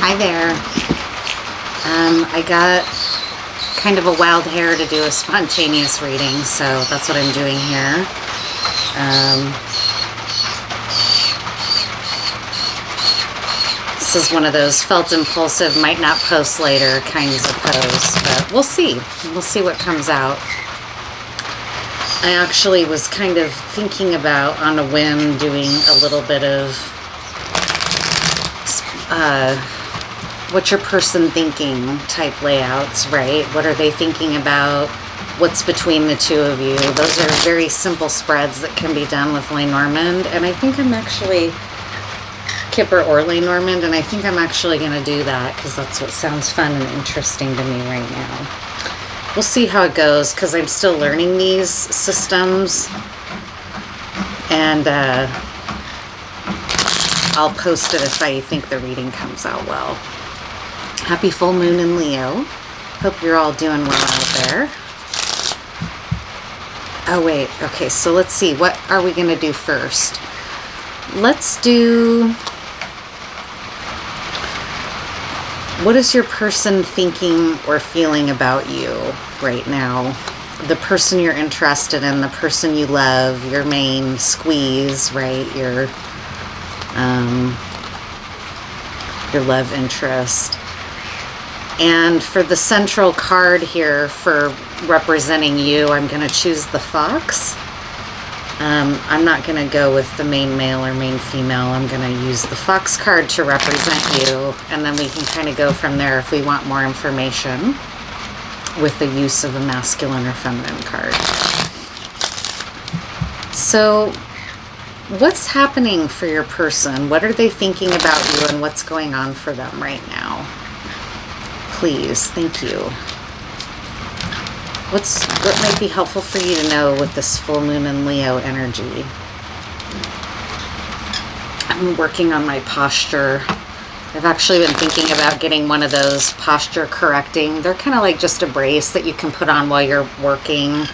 Hi there. I got kind of a wild hair to do a spontaneous reading, so that's what I'm doing here. This is one of those felt impulsive, might not post later kinds of posts, but we'll see. We'll see what comes out. I actually was kind of thinking about, on a whim, doing a little bit of what's your person thinking type layouts, right? What are they thinking about? What's between the two of you? Those are very simple spreads that can be done with Lenormand, and I think I'm actually Kipper or Lenormand, and I think I'm actually going to do that because that's what sounds fun and interesting to me right now. We'll see how it goes because I'm still learning these systems, and I'll post it if I think the reading comes out well. Happy full moon in Leo. Hope you're all doing well out there. Oh wait, okay, so let's see, what are we going to do first? Let's do, what is your person thinking or feeling about you right now? The person you're interested in, the person you love, your main squeeze, right? Your love interest. And for the central card here for representing you, I'm going to choose the fox. I'm not going to go with the main male or main female. I'm going to use the fox card to represent you, and then we can kind of go from there if we want more information with the use of a masculine or feminine card. So what's happening for your person? What are they thinking about you, and what's going on for them right now? Please, thank you. What might be helpful for you to know with this full moon in Leo energy? I'm working on my posture. I've actually been thinking about getting one of those posture correcting. They're kind of like just a brace that you can put on while you're working,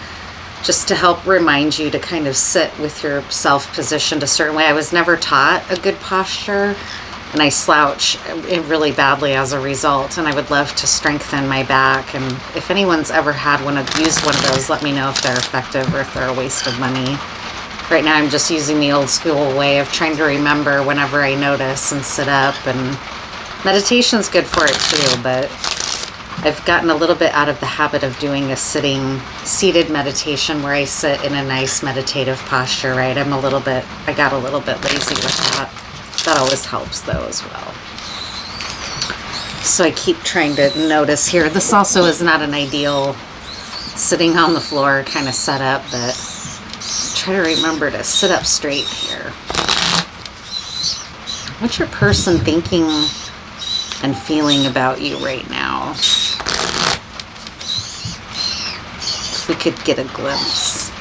just to help remind you to kind of sit with yourself positioned a certain way. I was never taught a good posture, and I slouch really badly as a result, and I would love to strengthen my back. And if anyone's ever used one of those, let me know if they're effective or if they're a waste of money. Right now I'm just using the old school way of trying to remember whenever I notice and sit up, and meditation's good for it too, but I've gotten a little bit out of the habit of doing a seated meditation where I sit in a nice meditative posture, right? I got a little bit lazy with that. That always helps though as well. So I keep trying to notice here. This also is not an ideal sitting on the floor kind of setup, but try to remember to sit up straight here. What's your person thinking and feeling about you right now? If we could get a glimpse.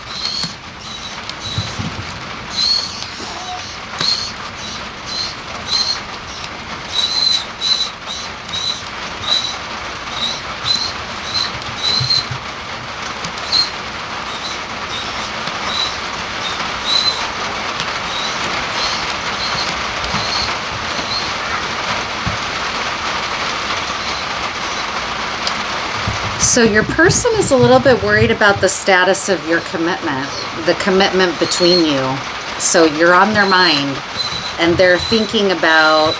So your person is a little bit worried about the status of your commitment, the commitment between you. So you're on their mind, and they're thinking about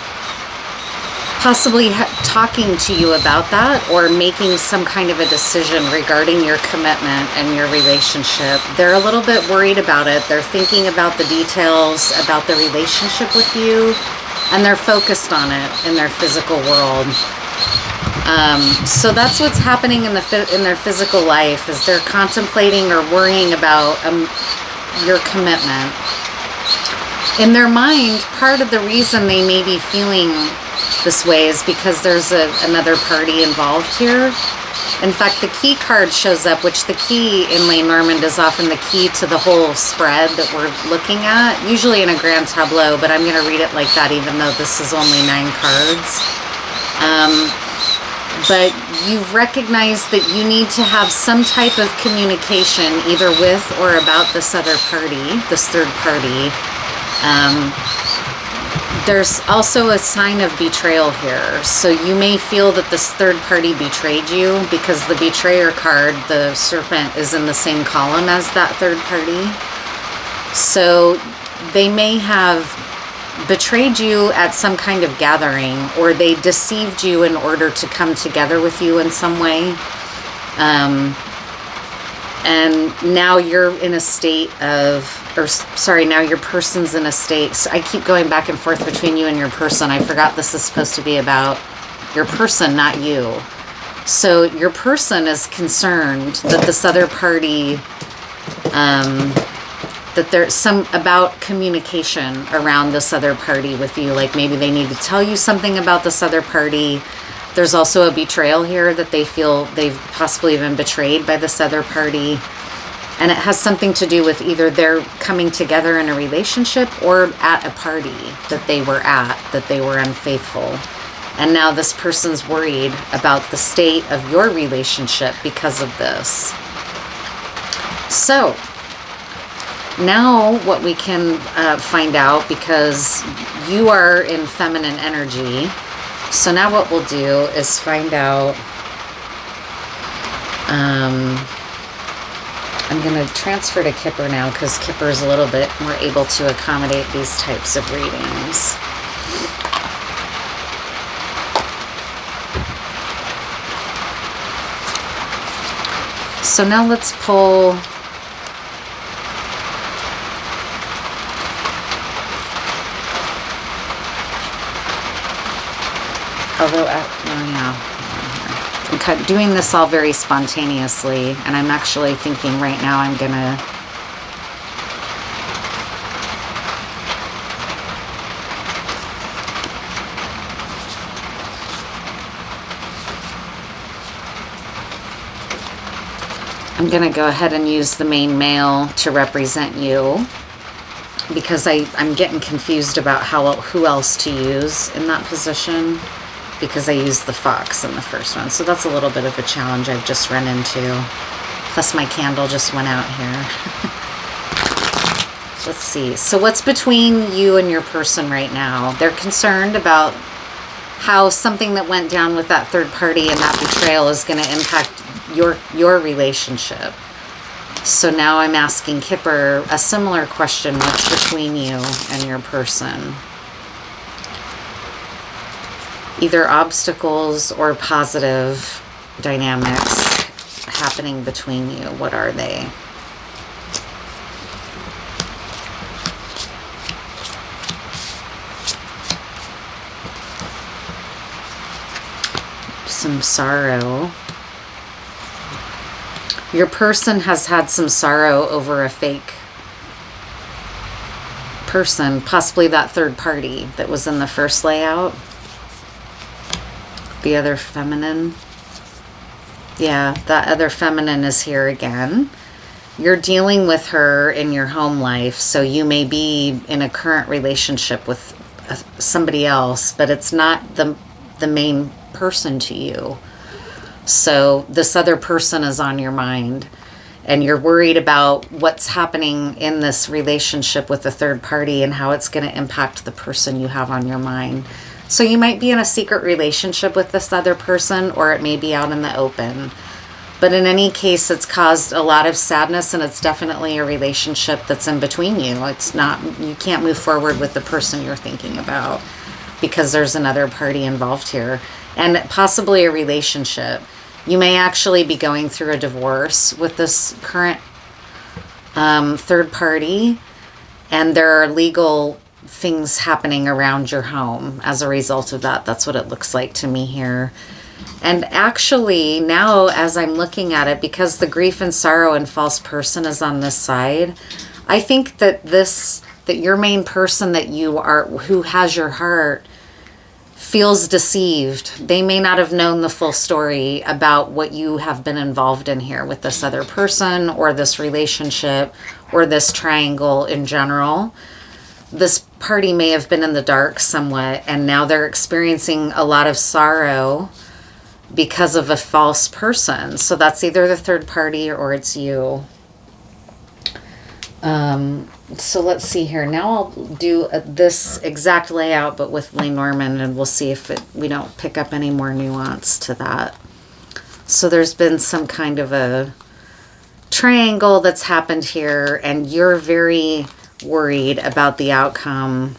possibly talking to you about that, or making some kind of a decision regarding your commitment and your relationship. They're a little bit worried about it. They're thinking about the details about the relationship with you, and they're focused on it in their physical world. So that's what's happening in their physical life, is they're contemplating or worrying about your commitment. In their mind, part of the reason they may be feeling this way is because there's another party involved here. In fact, the key card shows up, which the key in Lenormand is often the key to the whole spread that we're looking at, usually in a grand tableau, but I'm going to read it like that even though this is only 9 cards. But you've recognized that you need to have some type of communication either with or about this other party, this third party. There's also a sign of betrayal here. So you may feel that this third party betrayed you because the betrayer card, the serpent, is in the same column as that third party. So they may have betrayed you at some kind of gathering, or they deceived you in order to come together with you in some way. And now you're in a state of, now your person's in a state. So I keep going back and forth between you and your person. I forgot this is supposed to be about your person, not you. So your person is concerned that this other party, that there's some about communication around this other party with you. Like maybe they need to tell you something about this other party. There's also a betrayal here, that they feel they've possibly been betrayed by this other party. And it has something to do with either they're coming together in a relationship or at a party that they were at, that they were unfaithful. And now this person's worried about the state of your relationship because of this. So now what we can find out, because you are in feminine energy, so now what we'll do is find out, I'm going to transfer to Kipper now, because Kipper is a little bit more able to accommodate these types of readings. So now let's pull although, I'm doing this all very spontaneously, and I'm actually thinking right now I'm gonna go ahead and use the main male to represent you, because I'm getting confused about who else to use in that position, because I used the fox in the first one. So that's a little bit of a challenge I've just run into. Plus my candle just went out here. Let's see. So what's between you and your person right now? They're concerned about how something that went down with that third party and that betrayal is going to impact your relationship. So now I'm asking Kipper a similar question. What's between you and your person? Either obstacles or positive dynamics happening between you. What are they? Some sorrow. Your person has had some sorrow over a fake person, possibly that third party that was in the first layout. The other feminine. Yeah, that other feminine is here again. You're dealing with her in your home life, so you may be in a current relationship with somebody else, but it's not the main person to you. So this other person is on your mind, and you're worried about what's happening in this relationship with the third party and how it's going to impact the person you have on your mind. So you might be in a secret relationship with this other person, or it may be out in the open. But in any case, it's caused a lot of sadness, and it's definitely a relationship that's in between you. It's not, you can't move forward with the person you're thinking about because there's another party involved here, and possibly a relationship. You may actually be going through a divorce with this current third party, and there are legal things happening around your home as a result of that. That's what it looks like to me here. And actually now, as I'm looking at it, because the grief and sorrow and false person is on this side, I think that your main person that you are, who has your heart, feels deceived. They may not have known the full story about what you have been involved in here with this other person, or this relationship, or this triangle in general. This party may have been in the dark somewhat, and now they're experiencing a lot of sorrow because of a false person. So that's either the third party or it's you. So let's see here. Now I'll do this exact layout, but with Lenormand, and we'll see if we don't pick up any more nuance to that. So there's been some kind of a triangle that's happened here, and you're very worried about the outcome.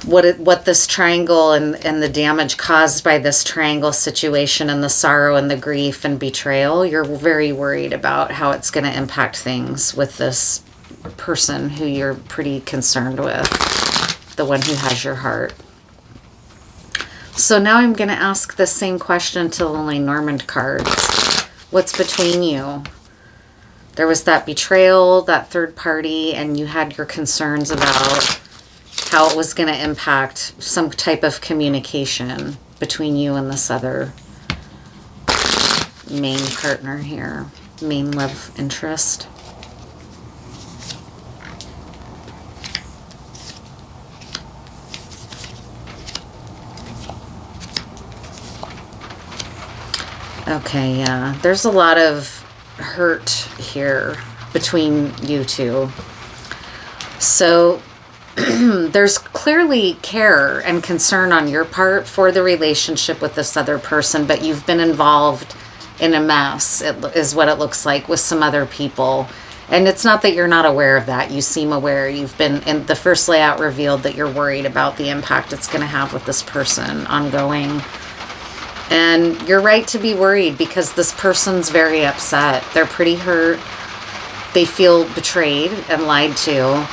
What this triangle and the damage caused by this triangle situation and the sorrow and the grief and betrayal, you're very worried about how it's going to impact things with this person who you're pretty concerned with, the one who has your heart. So now I'm going to ask the same question to the Lenormand cards. What's between you? There was that betrayal, that third party, and you had your concerns about how it was going to impact some type of communication between you and this other main partner here, main love interest. Okay, yeah, there's a lot of hurt here between you two. So there's clearly care and concern on your part for the relationship with this other person, but you've been involved in a mess, is what it looks like, with some other people. And it's not that you're not aware of that. You seem aware. You've been, in the first layout revealed that you're worried about the impact it's going to have with this person ongoing. And you're right to be worried because this person's very upset. They're pretty hurt. They feel betrayed and lied to.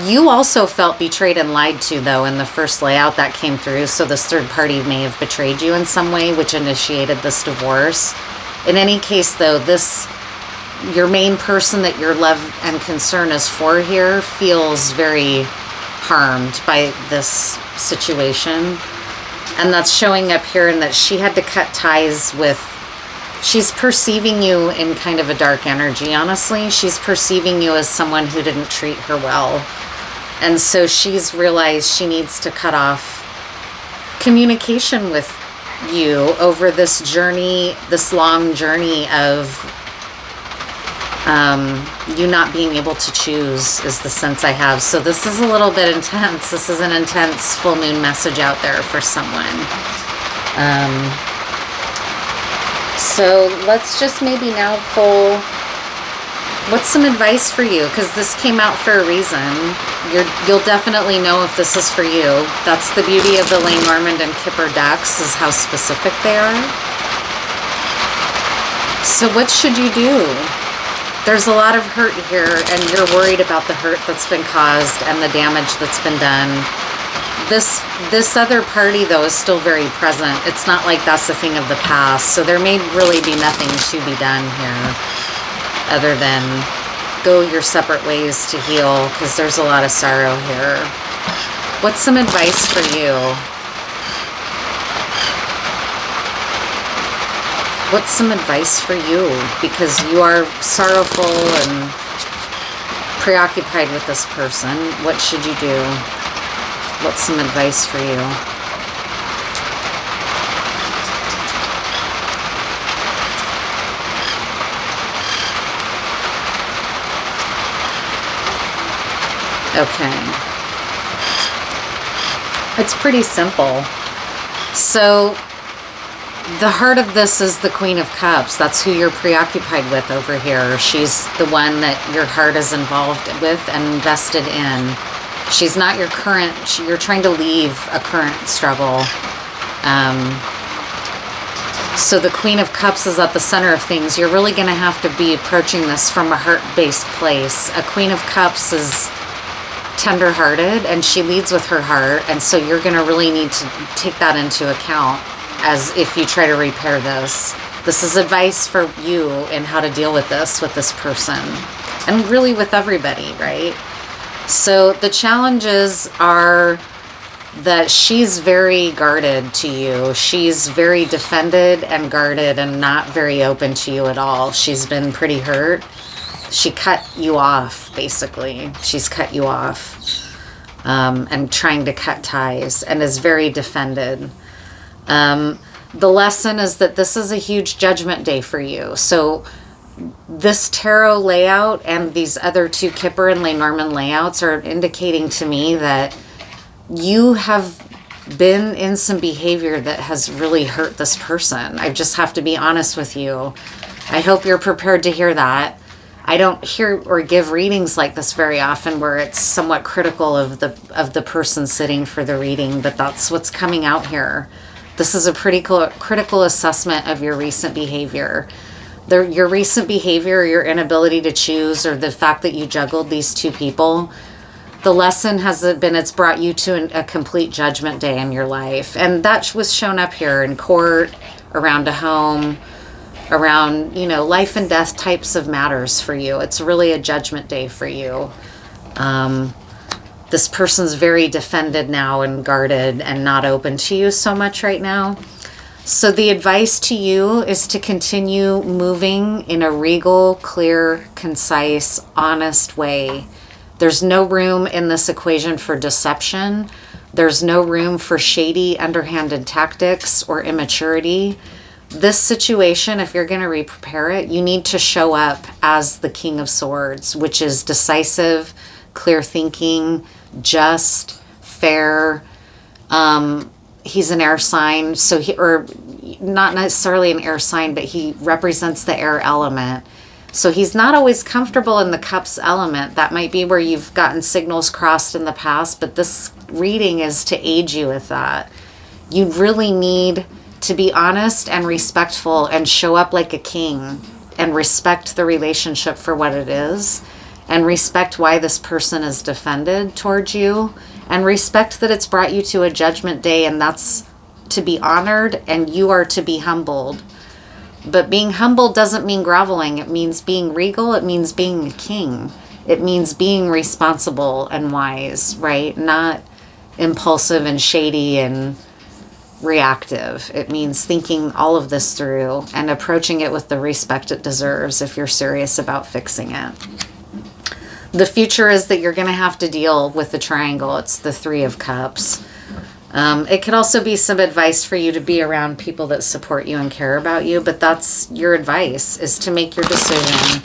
You also felt betrayed and lied to, though, in the first layout that came through. So this third party may have betrayed you in some way, which initiated this divorce. In any case, though, your main person that your love and concern is for here feels very harmed by this situation. And that's showing up here in that she had to cut ties with, she's perceiving you in kind of a dark energy, honestly. She's perceiving you as someone who didn't treat her well. And so she's realized she needs to cut off communication with you over this journey, this long journey of you not being able to choose is the sense I have. So this is a little bit intense. This is an intense full moon message out there for someone. So let's just maybe now pull, what's some advice for you? Because this came out for a reason. You'll definitely know if this is for you. That's the beauty of the Lenormand and Kipper decks, is how specific they are. So what should you do? There's a lot of hurt here, and you're worried about the hurt that's been caused and the damage that's been done. This other party, though, is still very present. It's not like that's a thing of the past. So there may really be nothing to be done here other than go your separate ways to heal, because there's a lot of sorrow here. What's some advice for you? What's some advice for you? Because you are sorrowful and preoccupied with this person. What should you do? What's some advice for you? Okay. It's pretty simple. So the heart of this is the Queen of Cups. That's who you're preoccupied with over here. She's the one that your heart is involved with and invested in. She's not your current, you're trying to leave a current struggle. So the Queen of Cups is at the center of things. You're really going to have to be approaching this from a heart-based place. A Queen of Cups is tender-hearted, and she leads with her heart, and so you're going to really need to take that into account as if you try to repair this. This is advice for you in how to deal with this person, and really with everybody, right? So the challenges are that she's very guarded to you. She's very defended and guarded and not very open to you at all. She's been pretty hurt. She cut you off, basically. She's cut you off and trying to cut ties, and is very defended. The lesson is that this is a huge judgment day for you. So this tarot layout and these other two Kipper and Lenormand layouts are indicating to me that you have been in some behavior that has really hurt this person. I just have to be honest with you. I hope you're prepared to hear that. I don't hear or give readings like this very often where it's somewhat critical of the person sitting for the reading, but that's what's coming out here. This is a pretty critical assessment of your recent behavior. Your recent behavior, your inability to choose, or the fact that you juggled these two people, the lesson has been it's brought you to a complete judgment day in your life. And that was shown up here in court, around a home, around, life and death types of matters for you. It's really a judgment day for you. This person's very defended now and guarded and not open to you so much right now. So the advice to you is to continue moving in a regal, clear, concise, honest way. There's no room in this equation for deception. There's no room for shady, underhanded tactics or immaturity. This situation, if you're going to re-prepare it, you need to show up as the King of Swords, which is decisive, clear thinking, just, fair. He's an air sign, or not necessarily an air sign, but he represents the air element. So he's not always comfortable in the cups element. That might be where you've gotten signals crossed in the past, but this reading is to aid you with that. You really need to be honest and respectful and show up like a king and respect the relationship for what it is and respect why this person is defended towards you and respect that it's brought you to a judgment day, and that's to be honored and you are to be humbled. But being humble doesn't mean groveling. It means being regal. It means being a king. It means being responsible and wise, right? Not impulsive and shady and reactive. It means thinking all of this through and approaching it with the respect it deserves if you're serious about fixing it. The future is that you're going to have to deal with the triangle. It's the Three of Cups. It could also be some advice for you to be around people that support you and care about you, but that's your advice, is to make your decision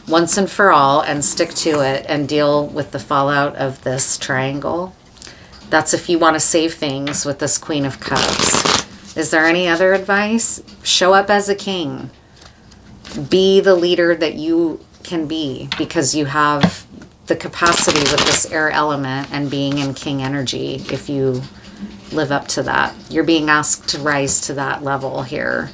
once and for all and stick to it and deal with the fallout of this triangle. That's if you want to save things with this Queen of Cups. Is there any other advice? Show up as a king. Be the leader that you can be because you have the capacity with this air element and being in king energy. If you live up to that, you're being asked to rise to that level here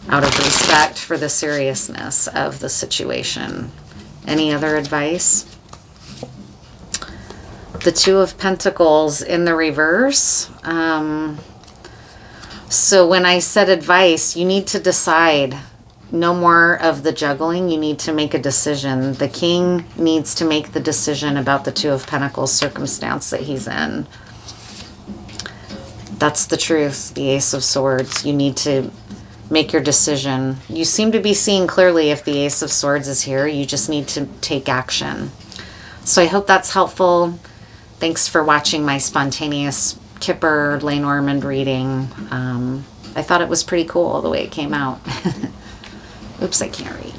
out of respect for the seriousness of the situation. Any other advice? The Two of Pentacles in the reverse. So when I said advice, you need to decide. No more of the juggling. You need to make a decision. The king needs to make the decision about the Two of Pentacles circumstance that he's in. That's the truth. The Ace of Swords. You need to make your decision. You seem to be seeing clearly if the Ace of Swords is here. You just need to take action. So I hope that's helpful. Thanks for watching my spontaneous Kipper Lenormand reading. I thought it was pretty cool the way it came out. Oops, I can't read.